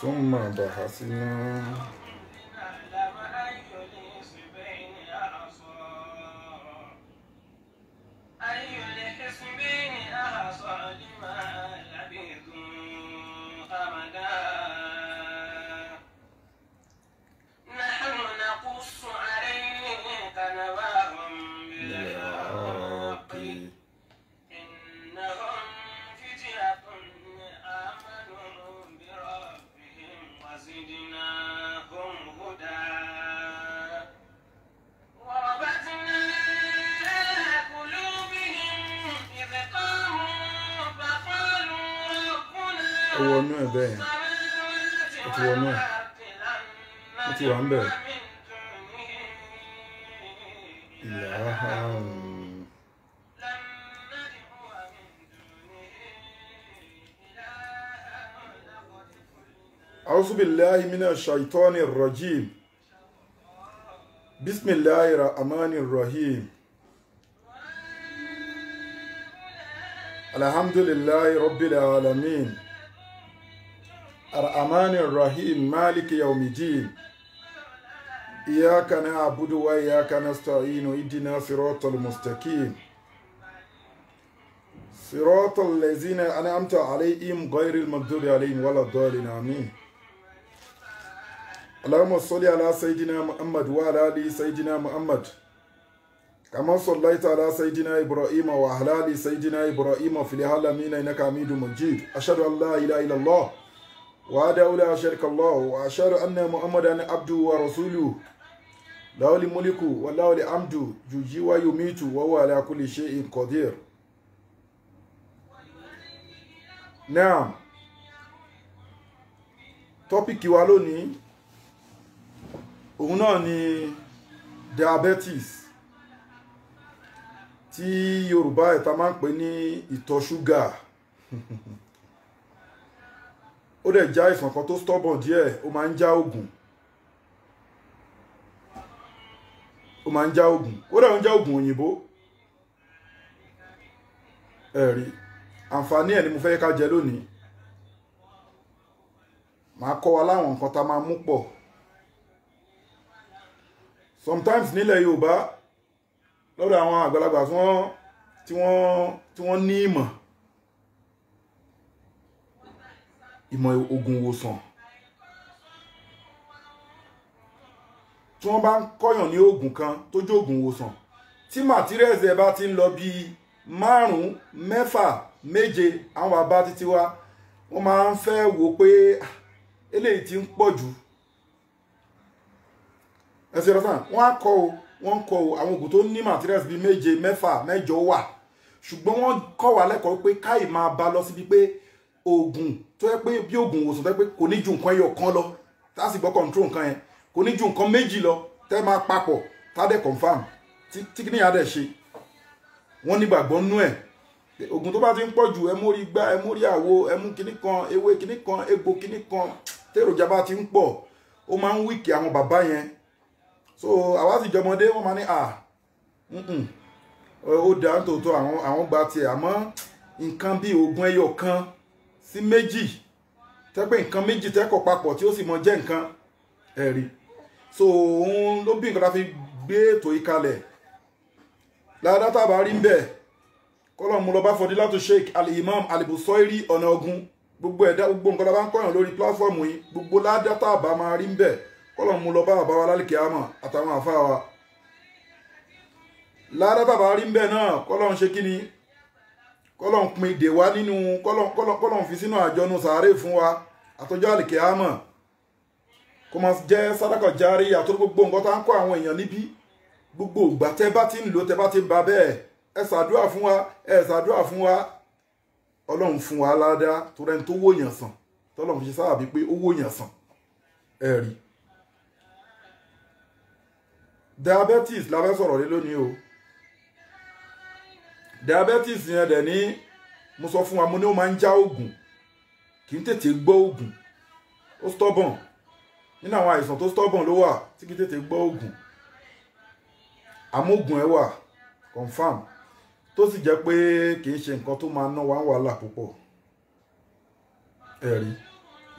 ثم بحثنا wọnú ẹ̀ bẹ́ẹ̀ ó ti wọnú ẹ̀ ó ti wà ń bẹ̀ ìlàhàn. أعوذ بالله من الشيطان الرجيم بسم الله الرحمن الرحيم الحمد لله رب العالمين الرحمن الرحيم مالك يوم الدين إياك نعبد وإياك نستعين اهدنا صراط المستقيم صراط الذين أنعمت عليهم غير المغضوب عليهم ولا الضالين آمين. اللهم صل على سيدنا محمد وعلى آل سيدنا محمد كما صليت على سيدنا إبراهيم وعلى آل سيدنا إبراهيم في العالمين إنك حميد مجيد. أشهد أن لا إله إلا الله وحده لا شريك له وأشهد أن محمدا عبده ورسوله له الملك وله الحمد يحيي ويميت وهو على كل شيء قدير. Now, tọ́pìkì wa lónìí òun náà ni diabetes tí Yorùbá ẹ̀ta máa ń pè ní ìtọ̀ ṣúgà. Ó dẹ̀ já àìsàn kan tó stubborn díẹ̀, ó máa ń já oògùn. Ó máa ń já oògùn. Ó dẹ̀ ń já oògùn òyìnbó. Ẹ̀rí. Àǹfààní ẹ̀ ni mo fẹ́ ká jẹ lónìí. Màá kọ́ wa láwọn nǹkan tá máa mú pọ̀. Sometimes nílẹ̀ Yorùbá lọ́dọ̀ àwọn àgbàlagbà tí wọ́n ní ìmọ̀ oògùn ìwòsàn. Tí wọ́n bá ń kọ́yàn ní oògùn kan tó jẹ́ oògùn ìwòsàn, tí materials ẹ̀ bá ti ń lọ bí 5, 6, 7, àwọn bàbá títí wa wọ́n máa ń fẹ́ wò pé eléyìí ti ń pọ̀ jù. Ẹ̀sìn ìrọ̀sán wọ́n á kọ́ o wọ́n kọ́ o àwọn oògùn tó ní materials bíi 7, 6, 8 wà, ṣùgbọ́n wọ́n kọ́ wa lẹ́kọ̀ọ́ pé káì máa bá lọ síbi pé oògùn tó yẹ pé bí oògùn ìwòsàn tó yẹ pé kò ní ju nǹkan ẹyọ kan lọ tá a sì gbọ́ control nǹkan yẹn, kò ní ju nǹkan 2 lọ tẹ́ máa papọ̀ tá a dẹ̀ confam tí kí nìyà dẹ̀ ṣe. Wọ́n nígbàgbọ́ nú ẹ̀ oògùn tó bá ti ń pọ̀ jù, ẹ mórí gbá, ẹ mórí àwo, ẹ mú kinní kan, ewé kinní kan, egbò kinní kan, tèròjà bá ti ń pọ̀ ó máa ń wíkì àwọn bàbá yẹn. So àwa sì jọmọdé wọ́n máa ní ó dá nítòótọ́ àwọn gba tiẹ̀, àmọ́ nǹkan bí oògùn ẹyọ kan sí 2 tẹ́ pé nǹkan 2 tẹ́kọ̀ papọ̀ tí ó sì mọ jẹ́ nǹkan ẹ̀rí. So òun ló bí nǹkan tá fi gbé ètò yìí kalẹ̀. Ládá tàbá rí ń bẹ̀ kọ́lọ̀ mú lọ bá Fọdílátù Sheikh Al-Imam Al-Busairi ọ̀nà ogun gbogbo ẹ̀dá gbogbo nǹkan tá bá ń kọ́yàn lórí pláfọ́ọ̀mù yìí gbogbo ládá tàbá máa rí ń bẹ̀ kọ́lọ̀ mú lọ bá bàbá wa lálìkẹ́ àmọ̀ àtàwọn àfáà wa. Ládá tàbá rí ń bẹ̀ náà kọ́lọ̀ ń ṣe kí ni kọ́lọ̀ ń pin ìdè wá nínú kọ́lọ̀ ń fi sínú àjọnu sàárè fún wa àtọjọ́ àlìkẹ́ àmọ̀ kó máa jẹ́ sàdákà járí àtọ́ gbogbo nǹkan tá ń kọ́ àwọn èèyàn níbí gbogbo ìgbà tẹ́ bá ti ń lò tẹ́ bá ti ń ba bẹ́ẹ̀ ẹ ṣàdúrà fún wa ẹ ṣàdúrà fún wa Ọlọ́run fún wa ládá tó rẹni tó wòyàn sàn tọ́lọ́run fi ṣe sábàbí pé ó wòyàn sàn ẹ rí. Diabetes la fẹ́ sọ̀rọ̀ lé lónìí o. Diabetes yẹn dẹ̀ ní mo sọ fún wa mo ní ó máa ń já oògùn kì í tètè gbọ́ oògùn, ó stubborn. Nínú àwọn àìsàn tó stubborn ló wà tí kì í tètè gbọ́ oògùn, àmóògùn ẹ wà confam tó sì jẹ́ pé kì í ṣe nǹkan tó máa ná wa wàhálà púpọ̀ ẹ̀rí.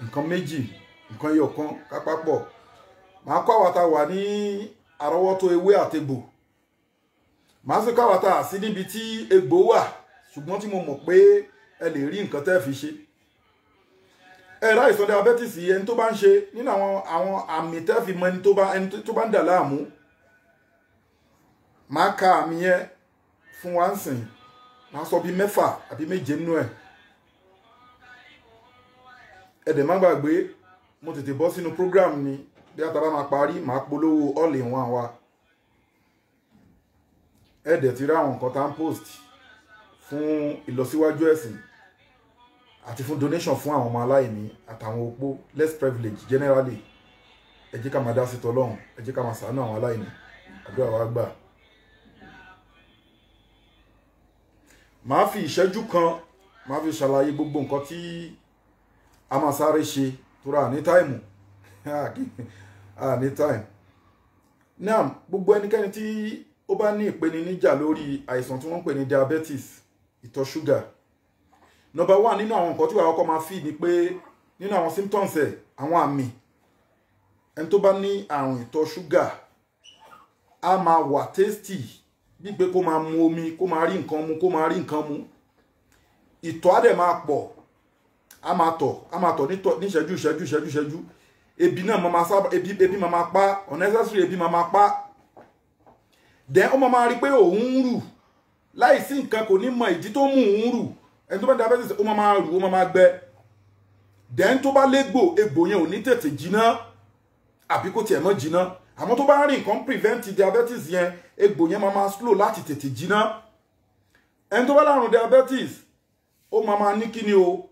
Nǹkan 2 nǹkan ẹyọ kan kápápọ̀ màá kọ́ àwa tá a wà ní àrọ́wọ́tó ewé àtegbò màá sì kọ́ àwa tá a sí níbi tí egbò wà ṣùgbọ́n tí mo mọ̀ pé ẹ lè rí nǹkan tẹ́ fi ṣe ẹ̀rọ àìsàn diabetes ẹni tó bá ń ṣe nínú àwọn àmì tẹ́ fi mọ ẹni tó bá ń dà láàmú màá ka àmì yẹn fún wa ń sìn màá sọ bí 6 àbí 7 nínú ẹ̀ ẹ̀dẹ̀ má gbàgbé mo tètè bọ́ sínú program ni bí àtàbá máa parí màá polówó all in one wa ẹ̀dẹ̀ ti rí àwọn nǹkan tá ń post fún ìlọsíwájú ẹ̀sìn àti fún donation fún àwọn ọmọ aláìní àtàwọn opó less privilege generally ẹ jẹ́ ká máa dá sí tọlọ́run ẹ jẹ́ ká máa ṣàánú àwọn aláìní àdúrà wa gbà. màá fi ìṣẹ́jú kan màá fi ṣàlàyé gbogbo nǹkan tí a máa sáré ṣe tóra ní táìmù ní táìmù náà gbogbo ẹnikẹ́ni tí ó bá ní ìpèníjà lórí àìsàn tí wọ́n ń pè ní diabetes ìtọ̀ ṣúgà number 1 nínú àwọn nǹkan tí wàá kọ́kọ́ máa fi ni pé nínú àwọn symptoms ẹ̀ àwọn àmì ẹni tó bá ní àrùn ìtọ̀ ṣúgà á máa wà tasty bí pé kó máa mu omi kó máa rí nǹkan mu kó máa rí nǹkan mu ìtọ̀ á dẹ̀ máa pọ̀ á máa tọ̀ ní ìṣẹ́jú ebi náà máa sábà ebi máa pa unnecessary ebi máa pa then ó máa rí pé òun ń rù láì sí nǹkan kò ní mọ ìdí tó mú òun rù ẹni tó bá diabetes ó máa rù ó máa gbẹ then tó bá légbò egbò yẹn ò ní tètè jiná àbí kò tiẹ̀ mọ́ jiná àmọ́ tó bá rí nǹkan prevent diabetes yẹn egbò yẹn máa slow láti tètè jiná ẹni tó bá lárùn diabetes ó máa ní kíni o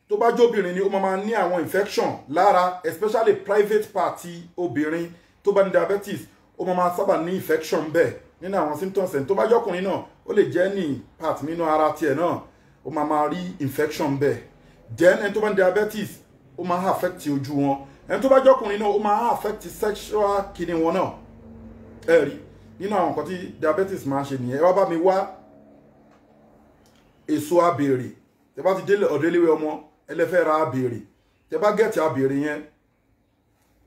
tó bá jóbìnrin ni ó máa ní àwọn infection lára especially private party obìnrin tó bá ní diabetes ó máa sábà ní infection bẹ́ẹ̀ nínú àwọn symptoms ẹni tó bá jọkùnrin náà ó lè jẹ́ ní part nínú ara tiẹ̀ náà ó máa rí infection bẹ́ẹ̀ then ẹni tó bá ní diabetes ó máa affect ojú wọn ẹni tó bá jọkùnrin náà ó máa affect sexual kíni wọn náà ẹ rí nínú àwọn nǹkan tí diabetes máa ń ṣe nìyẹn ẹ wá bá mi wá èso abèrè tẹ bá ti dé ọ̀dẹ́léwé ọmọ ẹlẹ́fẹ́ ra abèrè tẹ bá gẹ̀ẹ́tì abèrè yẹn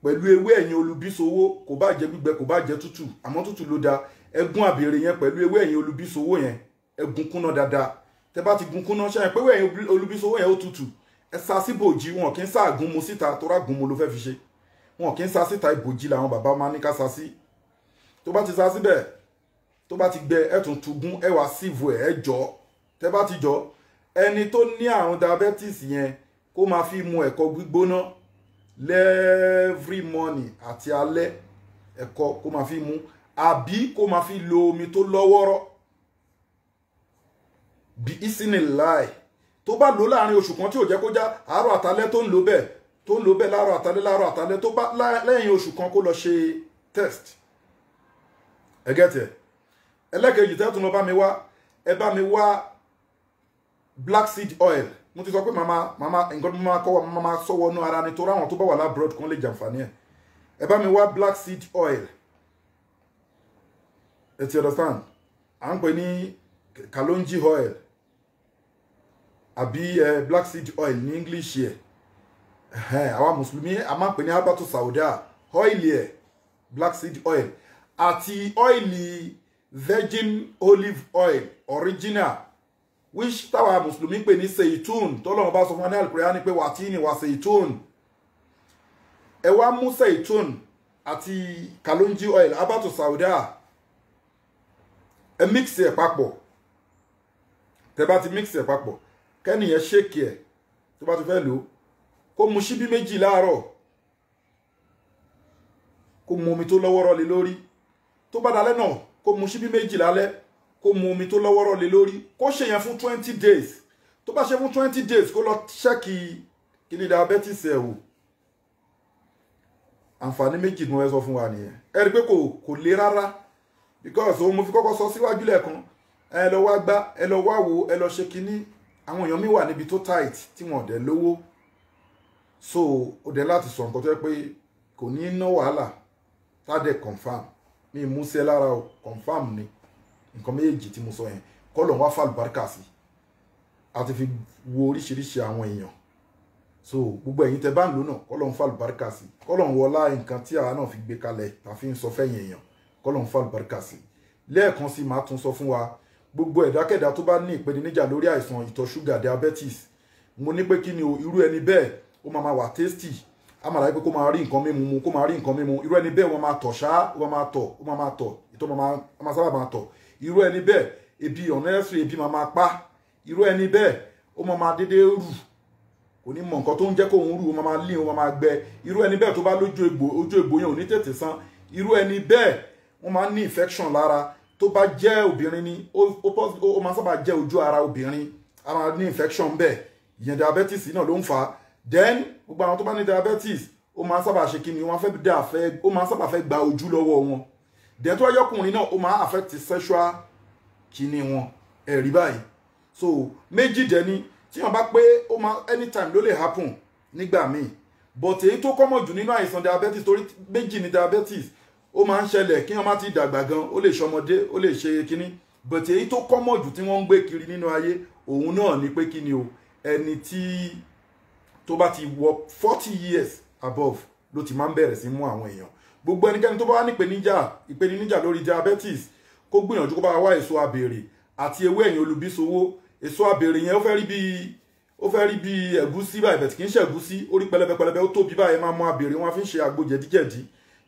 pẹ̀lú ewé ẹ̀yìn olùbísowó kò bá jẹ́ gbígbẹ kò bá jẹ́ tútù àmọ́ tútù ló da ẹgún abèrè yẹn pẹ̀lú ewé ẹ̀yìn olùbísowó yẹn ẹgún kúnná dáadáa tẹ bá ti gun kúnná ṣáà pé ewé ẹ̀yìn olùbísowó yẹn ó tútù ẹ sa sí bòjì wọn kì í sá àgún mu síta tó rágùn mu ló fẹ́ fi ṣe wọn kì í sa síta ìbòjì làwọn bàbá máa ní ká sa sí tó bá ti sa síbẹ̀ tó bá ti gbẹ ẹ tún tugún ẹ wá síìvù ẹ jọ tẹ bá ti jọ ẹni tó ní àrùn diabetes yẹn kó máa fi mu ẹ̀kọ gbígbóná every morning àti alẹ́ ẹ̀kọ kó máa fi mu àbí kó máa fi lo omi tó lọ́wọ́rọ́ bí ìsínì láì tó bá lò láàrin oṣù kan tí ò jẹ́ kó já àárọ̀ àtàlẹ́ tó ń lò bẹ́ẹ̀ láàárọ̀ àtàlẹ́ tó bá lẹ́yìn oṣù kan kó lọ ṣe test ẹgẹ́tẹ̀ ẹlẹ́kẹ̀ẹ́jì tẹ́tùn lọ bá mi wá ẹ bá mi wá black seed oil mo ti sọ pé màmá nǹkan tó máa kọ́ wa màmá sọ́wọ́ nú ara ni torí àwọn tó bá wà lábroad kan lè jàǹfààní ẹ̀ ẹ bá mi wá black seed oil ẹ ti understand à ń pè ní kalonji oil àbí black seed oil ní English yẹ àwa mùsùlùmí a máa ń pè ní habatu sauda oil yẹ black seed oil àti oil virgin olive oil original which táwa mùsùlùmí pè ní seitun tọ́lọ́run bá sọ fún wa ní Al-Qur'ani pé wàtí ni wà seitun ẹ wá mú seitun àti kalonji oil habatu sauda ẹ mix ẹ papọ̀ tẹ bá ti mix ẹ papọ̀ kẹ́nìyàn ṣèkì ẹ̀ tó bá ti fẹ́ lò kó mu ṣíbí 2 láàárọ̀ kó mu omi tó lọ́wọ́rọ́ lé lórí tó bá dalẹ́ náà kó mu ṣíbí 2 lálẹ́ kó mu omi tó lọ́wọ́rọ́ lé lórí kó ṣe yẹn fún 20 days tó bá ṣe fún 20 days kó lọ ṣẹ́kì kíní diabetes ẹ̀ wò àǹfààní méjì ni wọ́n sọ fún wa nìyẹn ẹ rí i pé kò le rárá because òun mo fi kọ́kọ́ sọ síwájú lẹ́ẹ̀kan ẹ lọ wá gbá ẹ lọ wá wò ẹ lọ ṣe kíní àwọn èèyàn mi wà níbi tó tight tí wọn dẹ̀ lówó so ó dẹ̀ láti sọ nǹkan tó yẹ pé kò ní ná wàhálà tádẹ̀ confam mi mú sí ẹ lára o confam ni nǹkan méjèèjì tí mo sọ yẹn kọ́ lọ́n wá fàlùbáríkà sí àti fi wo oríṣiríṣi àwọn èèyàn so gbogbo ẹ̀yin tẹ́ bá ń lò náà kọ́lọ́n fà lùbáríkà sí kọ́lọ́n wọlá nǹkan tí àwa náà fi gbé kalẹ̀ tàfi ń sọ fẹ́yìn èèyàn kọ́lọ́n fà lùbáríkà sí lẹ́ẹ̀kan sí máa tún sọ fún wa gbogbo ẹ̀dákẹ́dá tó bá ní ìpèníjà lórí àìsàn ìtọ̀ ṣúgà diabetes mo ní pé kí ni o irú ẹni bẹ́ẹ̀ ó máa wà tasty a máa láyé pé kó máa rí nǹkan mímu mu kó máa rí nǹkan mímu irú ẹni bẹ́ẹ̀ wọ́n máa tọ̀ ṣá wọ́n máa tọ̀ ó máa tọ̀ ìtọ̀ máa sábà máa tọ̀ irú ẹni bẹ́ẹ̀ ebi unnecessary ebi máa pa irú ẹni bẹ́ẹ̀ ó máa dédé rù kò ní mọ nǹkan tó ń jẹ́ kó òun rù ó máa lé ó máa gbẹ irú ẹni bẹ́ẹ̀ tó bá lójú egbò ojú egbò yẹn ò ní tètè san irú ẹni bẹ́ẹ̀ wọ́n máa ní infection lára tó bá jẹ́ obìnrin ni ó máa sábà jẹ́ ojú ara obìnrin a máa ní infection bẹ́ẹ̀ ìyẹn diabetes náà ló ń fà á then gbogbo àwọn tó bá ní diabetes ó máa sábà ṣe kí ni ó máa sábà fẹ́ gba ojú lọ́wọ́ wọn then tó wáyé ọkùnrin náà ó máa affect sexual kíní wọn ẹ̀rí báyìí so méjì dẹ́ni tí wọ́n bá pé ó máa anytime ló lè happen nígbà míì but èyí tó common jù nínú àìsàn diabetes torí méjì ní diabetes ó máa ń ṣẹlẹ̀ kí wọ́n má ti dàgbà gan ó lè ṣọmọdé ó lè ṣe kíní but èyí tó common jù tí wọ́n ń gbé kiri nínú ayé òun náà ni pé kíni o ẹni tí tó bá ti wọ 40 years above ló ti máa ń bẹ̀rẹ̀ sí mú àwọn èèyàn gbogbo ẹnikẹ́ni tó bá wá ní ìpèníjà lórí diabetes kó gbìyànjú kó bá wá èso àbèrè àti ewé ẹ̀yìn olùbísowó èso àbèrè yẹn ó fẹ́ rí bí ẹ̀gúsí báyìí bẹ̀tì kì í ṣe ẹ̀gúsí orí pẹlẹbẹ ó tóbi báyìí máa mú àbèrè wọn fi ń ṣe àgbo jẹ̀díjẹ̀dí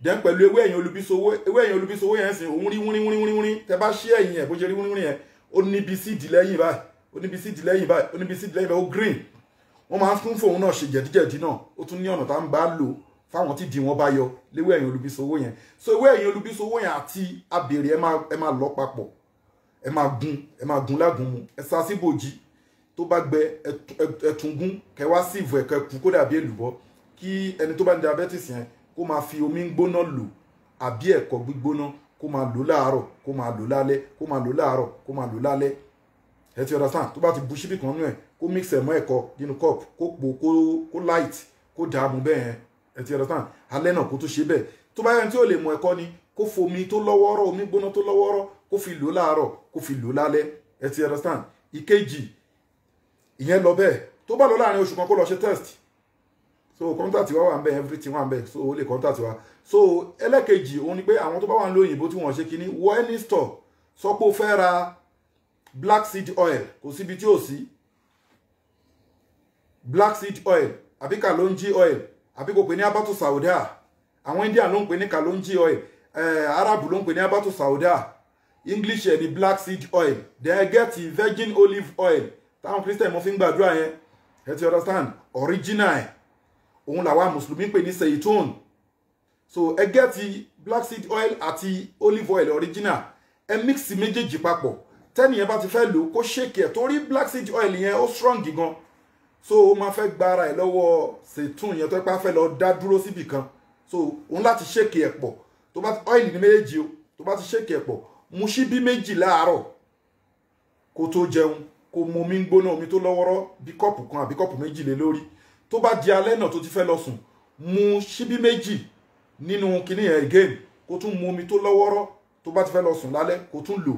then pẹ̀lú ewé ẹ̀yìn olùbísowó yẹn sìn òun rí wúnríwúnríwúnrí tẹ bá ṣí ẹ̀yìn ẹ̀ bó ṣe rí wúnríwúnrí yẹn ó níbi síìdì lẹ́yìn báyìí ó green wọ́n máa ń tún fóun náà ṣe jẹ̀díjẹ̀dí náà ó tún ní ọ̀nà tá ń bá lò fáwọn tí di wọn bá yọ léwé ẹ̀yìn olùbísowó yẹn so ewé ẹ̀yìn olùbísowó yẹn àti àbèrè ẹ máa lọ papọ̀ ẹ máa gún lágùn mu ẹ sá sí bòjì tó bá gbẹ ẹtùn gún kẹ wá sí ìvọ ẹkẹ kú kó dàbí èlùbọ́ kí ẹni tó bá ní diabetes yẹn kó máa fi omi gbóná lò àbí ẹ̀kọ gbígbóná kó máa lò láàárọ̀ kó máa lò lálẹ́ kó máa lò láàárọ̀ kó máa lò lálẹ́ ẹ ti understand tó bá ti bu ṣíbì kan nú ẹ kó mix ẹ mọ́ ẹ̀kọ nínú cup kó po kó light kó dààmú bẹ́ẹ̀ yẹn ẹ ti understand alẹ́ náà kó tó ṣe bẹ́ẹ̀ tó bá yẹn tí ò lè mọ ẹ̀kọ ni kó fomi tó lọ́wọ́rọ́ omi gbóná tó lọ́wọ́rọ́ kó fi lò láàárọ̀ kó fi lò lálẹ́ ẹ ti understand ìkejì ìyẹn lọ bẹ́ẹ̀ tó bá lọ láàrin oṣù kan kó lọ ṣe test so contact wa wà ń bẹ everything wà ń bẹ so ó lè contact wa so ẹlẹ́kejì òun ni pé àwọn tó bá wà ń lo òyìnbó tí wọ́n ṣe kíní wọ any store sọ pé ó fẹ́ ra black seed oil kò síbi tí ò sí black seed oil àbí kalonji oil àbí kò pè ní abatu sauda àwọn Indian ló ń pè ní kalonji oil Arab ló ń pè ní abatu sauda English ẹ̀ ní black seed oil then get virgin olive oil táwọn Christian mo fi ń gbàdúrà yẹn ẹ ti understand original ẹ̀ òun làwa mùsùlùmí pè ní seitun so ẹ get black seed oil àti olive oil original ẹ mix méjèèjì papọ̀ tẹ́nìyẹn bá ti fẹ́ lò kó shake ẹ̀ torí black seed oil yẹn ó strong gan so ó máa fẹ́ gbára ẹ̀ lọ́wọ́ seitun yẹn tó ẹ pa fẹ́ lọ dá dúró síbì kan so òun láti shake ẹ̀ pọ̀ tó bá oil ní méjèèjì o tó bá ti shake ẹ̀ pọ̀ mu ṣíbí méjì láàárọ̀ kó tó jẹun kó mu omi gbóná omi tó lọ́wọ́rọ́ bí kọ́ọ̀pù kan àbí kọ́ọ̀pù méjì lé lórí tó bá di alẹ́ náà tó ti fẹ́ lọ sùn mu ṣíbí méjì nínú kinní yẹn again kó tún mu omi tó lọ́wọ́rọ́ tó bá ti fẹ́ lọ sùn lálẹ́ kó tún lò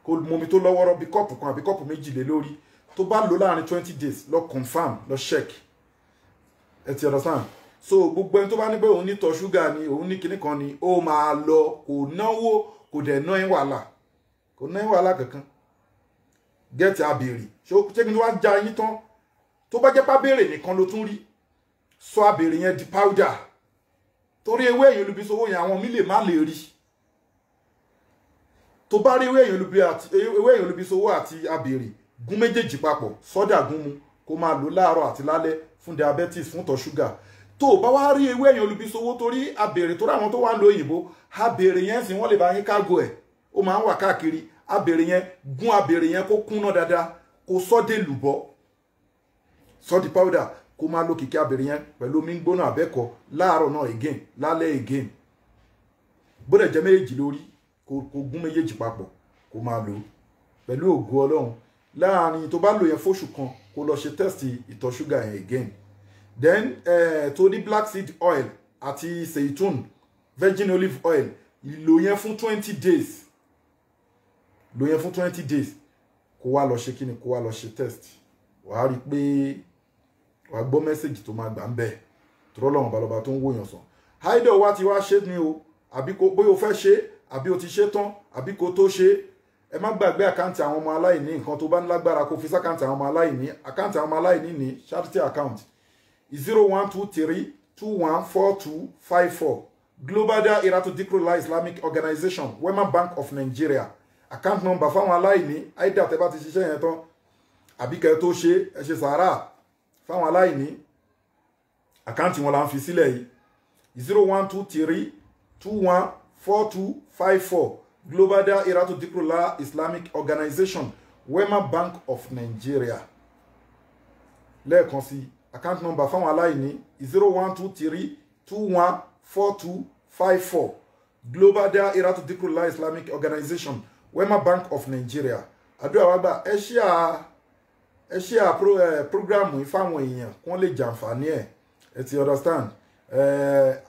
kó mu omi tó lọ́wọ́rọ́ bí kọ́ọ̀pù kan àbí kọ́ọ̀pù méjì lé lórí tó bá lò láàrin 20 days lọ confirm lọ check ẹ ti understand so gbogbo ẹni tó bá ní pé òun ní tọ̀ ṣúgà ni òun ní kinní kan ni ó máa lọ kò náwó kò dẹ̀ ná ẹ̀ wàhálà kankan gẹ́ẹ̀tì àbèrè ṣé kí n tó wá já yín tán tó bá jẹ́ pábèrè nìkan ló tún rí sọ àbèrè yẹn di powder torí ewé ẹ̀yìn olùbísowó yẹn àwọn mi lè má lè rí tó bá rí ewé ẹ̀yìn olùbísowó àti àbèrè gún méjèèjì papọ̀ sọ́dà gún mu kó máa lò láàárọ̀ àti lálẹ́ fún diabetes fún tọ̀ ṣúgà tó o bá wá rí ewé ẹ̀yìn olùbísowó torí àbèrè tó ráwọn tó wà ń lo òyìnbó àbèrè yẹn sì wọ́n lè bá yín kágò ẹ̀ ó máa ń wà káàkiri àbèrè yẹn gún àbèrè yẹn kó kúnná dáadáa kó sọ́dẹ̀ lùbọ́ sọ́dì powder kó máa lo kìkì àbèrè yẹn pẹ̀lú omi gbóná àbẹ́kọ láàárọ̀ náà again lálẹ́ again bódẹ̀ jẹ́ méjèèjì lórí kó gún méjèèjì papọ̀ kó máa lò pẹ̀lú ògo Ọlọ́run láàrin tó bá lò yẹn fóṣù kan kó lọ ṣe test ìtọ̀ ṣúgà yẹn again then tó ní black seed oil àti seitun virgin olive oil lò yẹn fún 20 days lò yẹn fún 20 days kó wá lọ ṣe kíni kó wá lọ ṣe test wàá rí pé wàá gbọ́ mẹ́sẹ̀gì tó máa gbà ń bẹ̀ tọ́rọ́ lọ́wọ́n balọ̀ba tó ń wòyàn sàn. Haidar wa ti wá ṣe ni o àbí kò bóyá o fẹ́ ṣe àbí o ti ṣe tán àbí kò tó ṣe. Ẹ má gbàgbé àkáǹtì àwọn ọmọ aláìní, nǹkan tó bá ní lágbára kó fi sákáǹtì àwọn ọmọ aláìní. Àkáǹtì àwọn ọmọ aláìní ní charity account 0123214254 Global Dahiratu Dhikrlahi Islamic Organization Wema Bank of Nigeria. Account number fáwọn aláìní. Haidar tẹ́ bá ti ṣiṣẹ́ yẹn tán àbí kẹ́ tó ṣe ẹ ṣe sàárà fáwọn aláìní. Àkáǹtì wọn là ń fi sílẹ̀ yìí 0123214254 Global Dahiratu Dhikrlahi Islamic Organization Wema Bank of Nigeria. Lẹ́ẹ̀kan sí account number fáwọn aláìní 0123214254 Global Dahiratu Dhikrlahi Islamic Organization Wema Bank of Nigeria. Àdúrà wa gbà ẹ ṣíà programu yìí fáwọn èèyàn kí wọ́n lè jàǹfààní ẹ̀. Ẹ ti understand?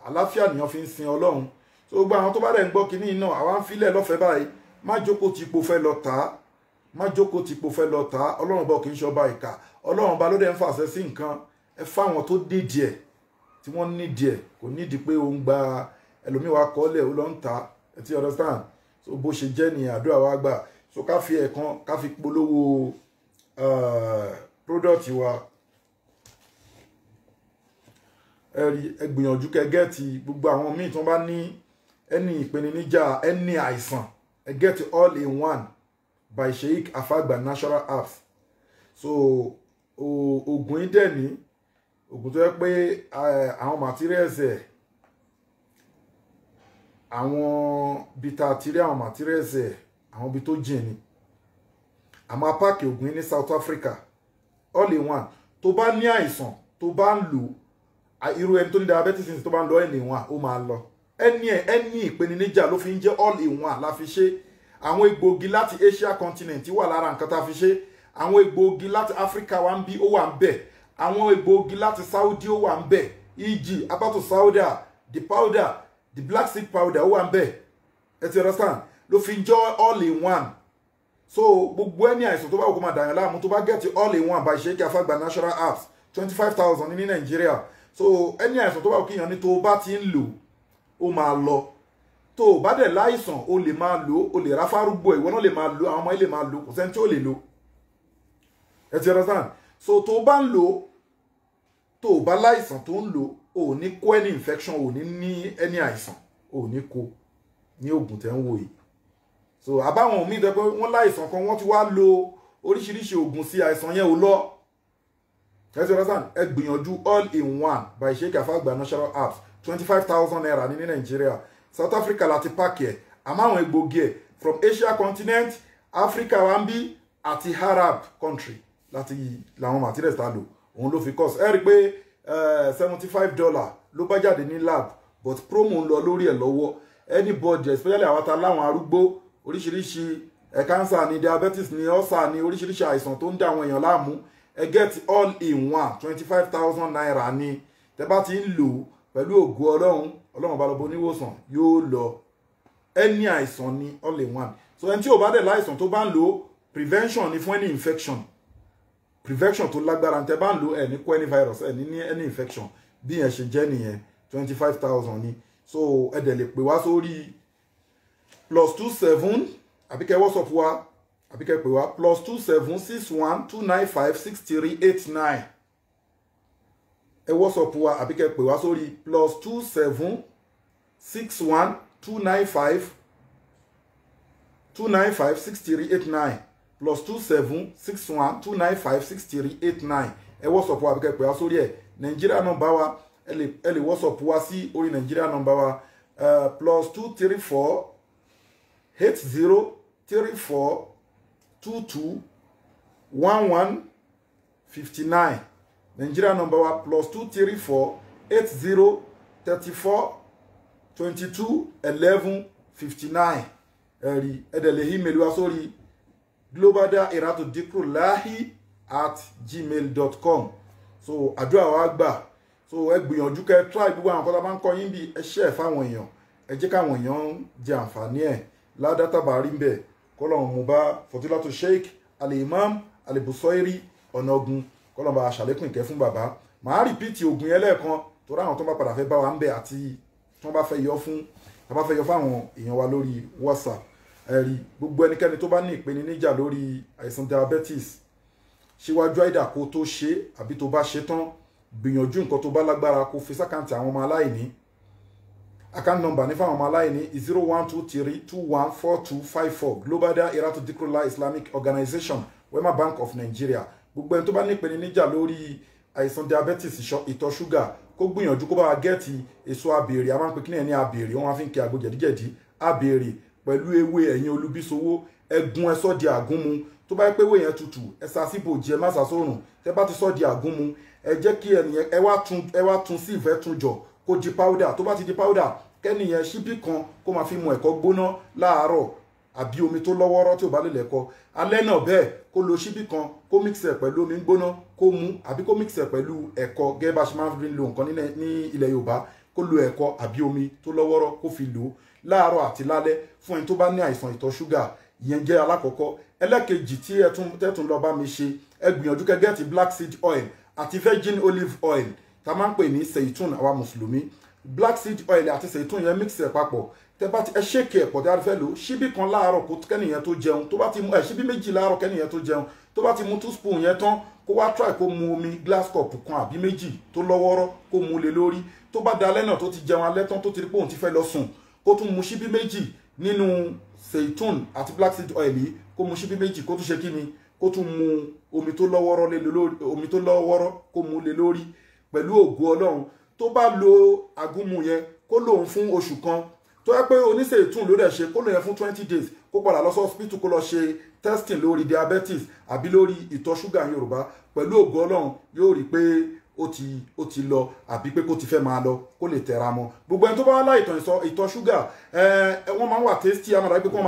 Àlàáfíà nìyàn fi ń sin Ọlọ́run. So gbogbo àwọn tó bá dẹ̀ ń gbọ́ kínní náà àwa ń filẹ̀ lọ́fẹ̀ẹ́ báyìí. Má jókòó tí ipò fẹ́ lọ tà á. Má jókòó tí ipò fẹ́ lọ tà á. Ọlọ́run bá kì í ṣọba ìkà. Ọlọ́run bá ló dẹ̀ ń fàṣẹ sí nǹkan. Ẹ fáwọn tó nídìí ẹ̀ tí wọ́n nídìí ẹ̀ kò nídìí pé ó ń gba ẹlòmíwá kọ́lẹ̀ ó lọ ń tà. Ẹ ti understand? So bó ṣe jẹ́ nìyẹn àdúrà wa gbà. So ká fi ẹ̀kan ká fi polówó product wa. Ẹ gbìyànjú kẹ́ gẹ́ẹ̀tì gbogbo àwọn míì tó bá ní ẹni ìpèníjà ẹni àìsàn ẹ gẹ́ẹ̀tì all in one by Sheikh Afagba Natural Herbs. So oògùn yìí dẹ̀ ní oògùn tó yẹ pé àwọn materials ẹ̀ àwọn bita àtìrí àwọn materials ẹ̀ àwọn ibi tó jìn ní àmọ́ apáàkì oògùn yìí ní South Africa all in one. Tó bá ní àìsàn tó bá ń lò irú ẹni tó ní diabetes tó bá ń lọ ẹni wọn ó máa lọ ẹni ìpèníjà ló fi ń jẹ́ all in one la fi ṣe. Àwọn egbòogi láti Asia continent wà lára nǹkan tá a fi ṣe. Àwọn egbòogi láti Africa wà ń bí ó wà ń bẹ̀. Àwọn egbòogi láti Saudi ó wà ń bẹ̀. E.g. abato sauda the powder the black seed powder ó wà ń bẹ̀. Ẹ ti understand? Ló fi ń jẹ́ all in one. So gbogbo ẹni àìsàn tó bá wù kó máa dàyàn láàmú tó bá get all in one by Sheikh Afagba Natural Herbs 25,000 ní Nàìjíríà. So ẹni àìsàn tó bá wù kíyàn ní tó bá ti ń lò ó máa lọ. Tó bá dẹ̀ láìsàn ó lè máa lò ó lè ra fárúgbó ìwọ náà lè máa lò àwọn ọmọ ilé máa lò kò sẹ́ni tí ó lè lò. Ẹ ti understand? So tó bá ń lò tó bá láìsàn tó ń lò ó ní kó any infection ó ní any àìsàn ó ní kó ní oògùn tẹ́ ń wò yìí. So àbáwọn míì tẹ́ pé wọ́n láìsàn kan wọ́n ti wá lo oríṣiríṣi oògùn sí àìsàn yẹn ò lọ. Ẹ ti understand? Ẹ gbìyànjú all in one by Sheikh Afagba Natural Herbs 25,000 naira ní Nàìjíríà. South Africa láti pààkì ẹ̀ àmọ́ àwọn egbògi ẹ̀ from Asia continent Africa wambi àti Arab country láti làwọn materials tá lò òun ló fi cost. Ẹ rí pé $75 ló bá jáde ní lab but promo ń lọ lórí ẹ̀ lọ́wọ́. Anybody especially àwọn tá láwọn arúgbó oríṣiríṣi cancer ni diabetes ni ulcer ni oríṣiríṣi àìsàn tó ń dá àwọn èèyàn láàmú ẹ get all in one 25,000 naira ni tẹ́ bá ti ń lò pẹ̀lú ògo Ọlọ́run bá lọ bó níwòsàn yóò lọ. Ẹni àìsàn ni all in one. So ẹni tí ò bá dẹ̀ láìsàn tó bá ń lò prevention ni fún any infection. Prevention tó lágbára tẹ́ bá ń lò ẹ̀ ní kó any virus ẹ̀ ní any infection bí yẹn ṣe jẹ́ nìyẹn 25,000 ni. So ẹ dẹ̀ lè pè wá sórí +27 àbíkẹ́ WhatsApp wa àbíkẹ́ pè wá +27612956389. Ẹ WhatsApp wa àbíkẹ́ pè wá sórí +27612956389 +27612956389. Ẹ WhatsApp wa àbíkẹ́ pè wá sórí ẹ̀. Nàìjíríà nọ́mbà wa ẹ lè WhatsApp wa sí orí Nàìjíríà nọ́mbà wa +234 8034 22 1159. Nigeria number wa +234 80 34 22 1159. Ẹ̀dẹ̀lẹ̀ email wa sórí globaldahiratudikrlahi@gmail.com. So àdúrà wa gbà. So ẹ gbìyànjú kẹ́ try gbogbo àwọn kọ́lá bá ń kọ́ yín bí ẹ share fáwọn èèyàn. Ẹ jẹ́ káwọn èèyàn jẹ àǹfààní ẹ̀. Ládàtà bá rí ń bẹ̀ kọ́lọ́run mú bá Fọdílátù Sheikh Al-Imam Al-Busairi Ọ̀nàgún kọ́lọ́n bá ṣàlékún ìkẹ́ fún bàbá màá rìpíìtì oògùn yẹn lẹ́ẹ̀kan torí àwọn tó bá padà fẹ́ bá wa ń bẹ̀ àti tó bá fẹ́ yọ fún àwọn èèyàn wa lórí WhatsApp ẹ̀rí gbogbo ẹnikẹ́ni tó bá ní ìpèníjà lórí àìsàn diabetes síwájú àìdá kó tó ṣe àbí tó bá ṣe tán gbìyànjú nǹkan tó bá lágbára kó fi sákàǹtì àwọn ọmọ aláìní account number ní fáwọn ọmọ aláìní 0123214254 Global Dahiratu Dhikrlahi Islamic Organization Wema Bank of Nigeria gbogbo ẹni tó bá ní ìpèníjà lórí àìsàn diabetes ìtọ̀ ṣúgà kó gbìyànjú kó bá wa gẹ́ẹ̀tì èso abèrè a máa ń pè kíni ẹ̀ ní abèrè wọ́n máa fi ń kí àgbo jẹ̀díjẹ̀dí abèrè pẹ̀lú ewé ẹ̀yìn olúbísowó ẹ̀gún ẹ sọ di àgúnmu tó bá yẹ pé ewé yẹn tutù ẹ sa síbò jẹ má sàsórùn tẹ bá ti sọ di àgúnmu ẹ jẹ́ kí ẹnìyẹn ẹ wá tún sí ìfẹ́ tún jọ kó di powder tó bá ti di powder kẹ́nìyẹn ṣíbí kan kó máa fi mu ẹ̀kọ́ gbóná láàárọ̀ àbí omi tó lọ́wọ́rọ́ tí ò bá lè lẹ́kọ́ alẹ́ náà bẹ́ẹ̀ kó lo ṣíbí kan kó mix ẹ̀ pẹ̀lú omi gbóná kó mu àbí kó mix ẹ̀ pẹ̀lú ẹ̀kọ́ gẹ́gẹ́ bá ṣe máa ń lo nǹkan ní ilẹ̀ Yorùbá kó lo ẹ̀kọ́ àbí omi tó lọ́wọ́rọ́ kó fi lò ó láàárọ̀ àti lálẹ́ fún ẹni tó bá ní àìsàn ìtọ̀ ṣúgà ìyẹn jẹ́ alákọ̀ọ́kọ́ ẹlẹ́kejì tí tẹ́tùn lọ bá mi ṣe ẹ gbìyànjú kẹ́ gẹ́ẹ̀tì black seed oil àti virgin olive oil tá a máa ń pè ní seitun àwa mùsùlùmí black seed oil àti seitun yẹn mix ẹ̀ papọ̀ tẹ́ bá ti ẹ ṣèkè ẹ̀pọ̀ tí a fẹ́ lò ṣíbí kan láàárọ̀ kó kẹ́nìyẹn tó jẹun tó bá ti mú ṣíbí méjì láàárọ̀ kẹ́nìyẹn tó jẹun tó bá ti mú 2 spoon yẹn tán kó wá try kó mu omi glass cup kan àbí méjì tó lọ́wọ́rọ́ kó mu lé lórí tó bá dalẹ́ náà tó ti jẹun alẹ́ tán tó ti rí pé òun ti fẹ́ lọ sùn kó tún mu ṣíbí méjì nínú seitun àti black seed oil yìí kó mu ṣíbí méjì kó tún ṣe kí ni kó tún mu omi tó lọ́wọ́rọ́ kó mu lé lórí pẹ̀lú ògo Ọlọ́run tó bá lo àgúnmu yẹn kó lòun fún oṣù kan tó yẹ pé oníṣètùn ló dẹ̀ ṣe kó lò yẹn fún 20 days kó padà lọ sí hospital kó lọ ṣe testing lórí diabetes àbí lórí ìtọ̀ ṣúgà Yorùbá pẹ̀lú ògo Ọlọ́run yóò rí pé ó ti lọ àbí pé kó ti fẹ́ máa lọ kó lè tẹra mọ́ gbogbo ẹni tó bá wá láìtàn ìtọ̀ ṣúgà wọ́n máa ń wà tasty àmàlà pé kí wọ́n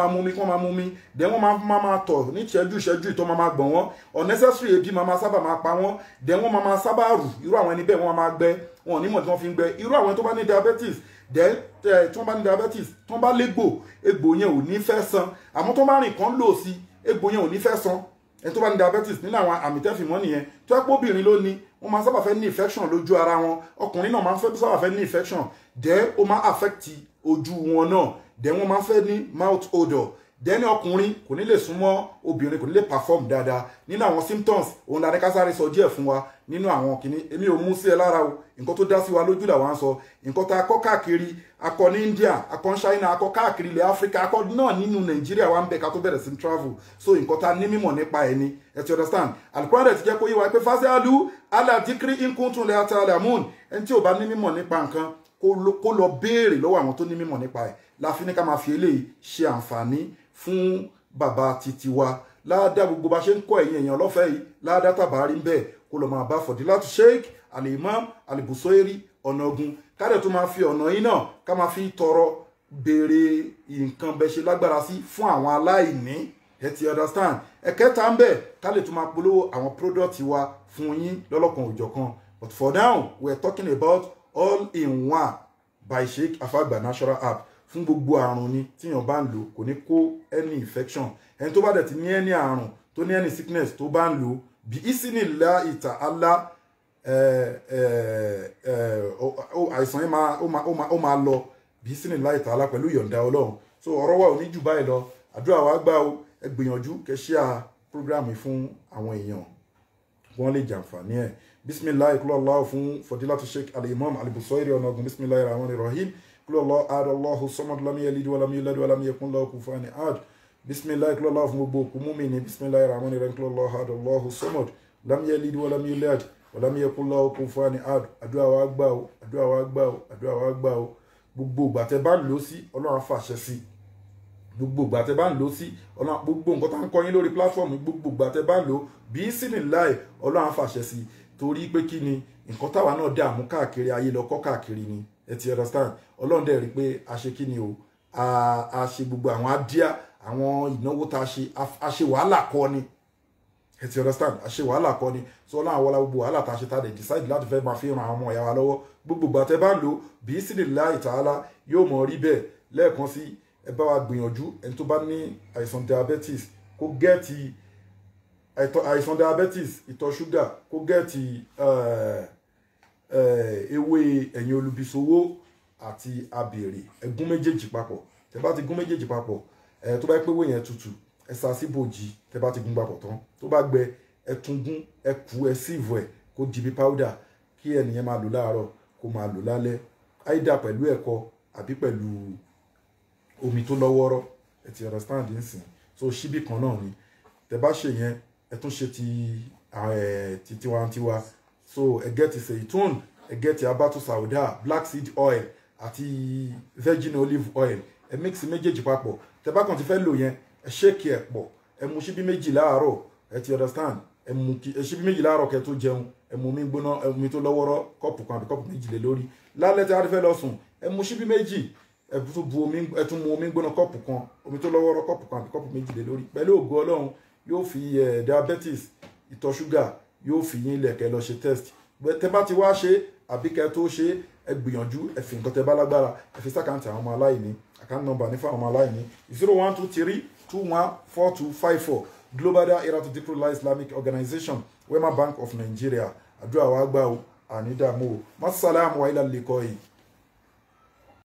máa mú mi then wọ́n máa tọ̀ ní ìṣẹ́jú ìtọ̀ máa gbọ̀n wọ́n unnecessary ebi máa sábà máa pa wọ́n then wọ́n máa sábà rù irú àwọn ẹni bẹ́ẹ̀ wọ́n máa gbẹ wọn ò ní mọ̀ tí wọ́n fi ń gbẹ irú àwọn tó bá ní diabetes then tí wọ́n bá ní diabetes tí wọ́n bá légbò egbò yẹn ò ní fẹ́ san àmọ́ tó bá rìn kan lò sí egbò yẹn ò ní fẹ́ san ẹni tó bá ní diabetes nínú àwọn àmì tẹ́fìmọ́ nìyẹn tó ẹ́ pé obìnrin ló ní wọ́n máa sábà fẹ́ ní infection lójú ara wọn ọkùnrin náà máa sábà fẹ́ ní infection then ó máa affect ojú wọn náà then wọ́n máa fẹ́ ní mouth odor then ọkùnrin kò ní lè súnmọ́ obìnrin kò ní lè perform dáadáa nínú àwọn symptoms òun la ní ká sáré sọ díẹ̀ fún wa nínú àwọn kìíní èmi ò mú sí ẹ lára o nǹkan tó dá sí wa lójú làwọn sọ nǹkan tá a kọ́ káàkiri akọ ní India akọ ní China akọ káàkiri ilẹ̀ Africa akọ náà nínú Nàìjíríà wa ń bẹ ká tó bẹ̀rẹ̀ sí travel so nǹkan tá a ní mímọ̀ nípa ẹ̀ ni ẹ ti understand Al-Qur'an ti jẹ́ kó yé wa pé fasalu ala dhikri in kuntum la ta'lamun ẹni tí ò bá ní mímọ̀ nípa nǹkan kó lọ béèrè lọ́wọ́ àwọn tó ní mímọ̀ nípa ẹ̀ la fi ní ká máa fi eléyìí ṣe àǹfààní fún bàbá titi wa láàdá gbogbo bá ṣe ń kọ́ ẹ̀yin èèyàn lọ́fẹ̀ẹ́ yìí láàdá tàbárí ń bẹ̀ kó lọ máa bá Fọdilatu Sheikh Al-Imam Al-Busayri Ọ̀nàgún kádẹ̀ tó máa fi ọ̀nà yìí náà ká máa fi tọrọ béèrè nǹkan bẹ́ẹ̀ ṣe lágbára sí fún àwọn aláìní ẹ ti understand ẹ̀kẹta ń bẹ̀ ká lè tó máa polówó àwọn product wa fún yín lọ́lọ́kan òjọ̀kan but for now we are talking about all-in-one by Sheikh Afagba natural app fún gbogbo àrùn ni tíyàn bá ń lò kò ní kó any infection ẹni tó bá dẹ̀ ti ní any àrùn tó ní any sickness tó bá ń lò bí isinillahi ta'ala àìsàn yẹn ó máa lọ bí isinillahi ta'ala pẹ̀lú ìyọ̀ǹda Ọlọ́run so ọ̀rọ̀ wa ò ní jù báyìí lọ àdúrà wa gbà ó ẹ gbìyànjú kẹ́ share program fún àwọn èèyàn wọ́n lè jàǹfààní ẹ̀ bisimilahi kúlọ̀ Allah fún Fọdilatu Sheikh Al-Imam Al-Busayri Ọ̀nàgún bisimilahi rahman rahim kúlọ̀ Allah ahad Allahu samad lam yalid walam yulad walam yakun lahu kufuwan ahad bisimilahi kúlọ̀ Allah fún gbogbo òkú mùmínì bisimilahi rahman rahim kúlọ̀ Allah ahad Allahu samad lam yalid walam yulad walam yakun lahu kufuwan ahad àdúrà wa gbà ó àdúrà wa gbà ó àdúrà wa gbà ó gbogbo ìgbà tẹ́ bá ń lò sí Ọlọ́run fàṣẹ sí gbogbo ìgbà tẹ́ bá ń lò sí Ọlọ́run gbogbo nǹkan tá ń kọ́ yín lórí platform gbogbo ìgbà tẹ́ bá ń lò bí sinilahi Ọlọ́run fàṣẹ sí torí pé kí ni nǹkan táwa náà dààmú káàkiri ayé lọ kọ́ káàkiri ni ẹ ti understand Ọlọ́run dẹ̀ rí pé a ṣe kí ni o a ṣe gbogbo àwọn adíà àwọn ìnáwó tá a ṣe wàhálà kọ́ ni ẹ ti understand a ṣe wàhálà kọ́ ni so Ọlọ́run àwọn gbogbo wàhálà tá a ṣe tá a dẹ̀ decide láti fẹ́ máa fi ran àwọn ọmọ ìyá wa lọ́wọ́ gbogbo ìgbà tẹ́ bá ń lò bí sinilahi ta'ala yóò mọ̀ rí bẹ́ẹ̀ lẹ́ẹ̀kan sí ẹ bá wa gbìyànjú ẹni tó bá ní àìsàn diabetes kó gẹ́ẹ̀tì àìsàn diabetes ìtọ̀ ṣúgà kó gẹ́ẹ̀tì ewé ẹ̀yìn olùbíṣowó àti abèrè ẹ̀gún méjèèjì papọ̀ tẹ́ bá ti gún méjèèjì papọ̀ tó bá pé ewé yẹn tutù ẹ sá sí bòjì tẹ́ bá ti gún papọ̀ tán tó bá gbẹ ẹ tún gún ẹ kú ẹ síìvù ẹ kó di bí powder kí ẹnìyẹn máa lò láàárọ̀ kó máa lò lálẹ́ àìdá pẹ̀lú ẹ̀kọ àbí pẹ̀lú omi tó lọ́wọ́rọ́ ẹ ti understand nsìn so ṣíbí kan náà ni tẹ́ bá ṣe yẹn ẹ tún ṣe ti tiwantiwa so ẹ gẹ́tì seitun ẹ gẹ́tì abatu sauda black seed oil àti virgin olive oil ẹ mix méjèèjì papọ̀ tẹ́ bá kàn ti fẹ́ lò yẹn ẹ ṣéèkì ẹ̀ pọ̀ ẹ mu ṣíbí méjì láàárọ̀ ẹ ti understand ẹ mu ṣíbí méjì láàárọ̀ kẹ́ tó jẹun ẹ mu omi gbóná ẹ mu omi tó lọ́wọ́rọ́ kọ́ọ̀pù kan àbí kọ́ọ̀pù méjì lé lórí lálẹ́ tí a ti fẹ́ lọ sùn ẹ mu ṣíbí méjì ẹ tún mu omi gbóná kọ́ọ̀pù kan omi tó lọ́wọ́rọ́ kọ́ọ̀pù kan àbí kọ́ọ̀pù méjì lé lórí pẹ̀lú ògo Ọlọ́run yóò fi diabetes ìtọ̀ ṣúgà yóò fi yín lẹ̀ kẹ́ lọ ṣe test tẹ́ bá ti wá ṣe àbí kẹ́ tó ṣe ẹ gbìyànjú ẹ fi nǹkan tẹ́ bá lágbára ẹ fi sákàǹtì àwọn ọmọ aláìní àkáǹtì nọ́mbà ní fún àwọn ọmọ aláìní 0123214254 Global Dahiratu Dhikrlahi Islamic Organization Wema Bank of Nigeria àdúrà wa gbà ó ànídàmú ó masalamu wa ilal liqai.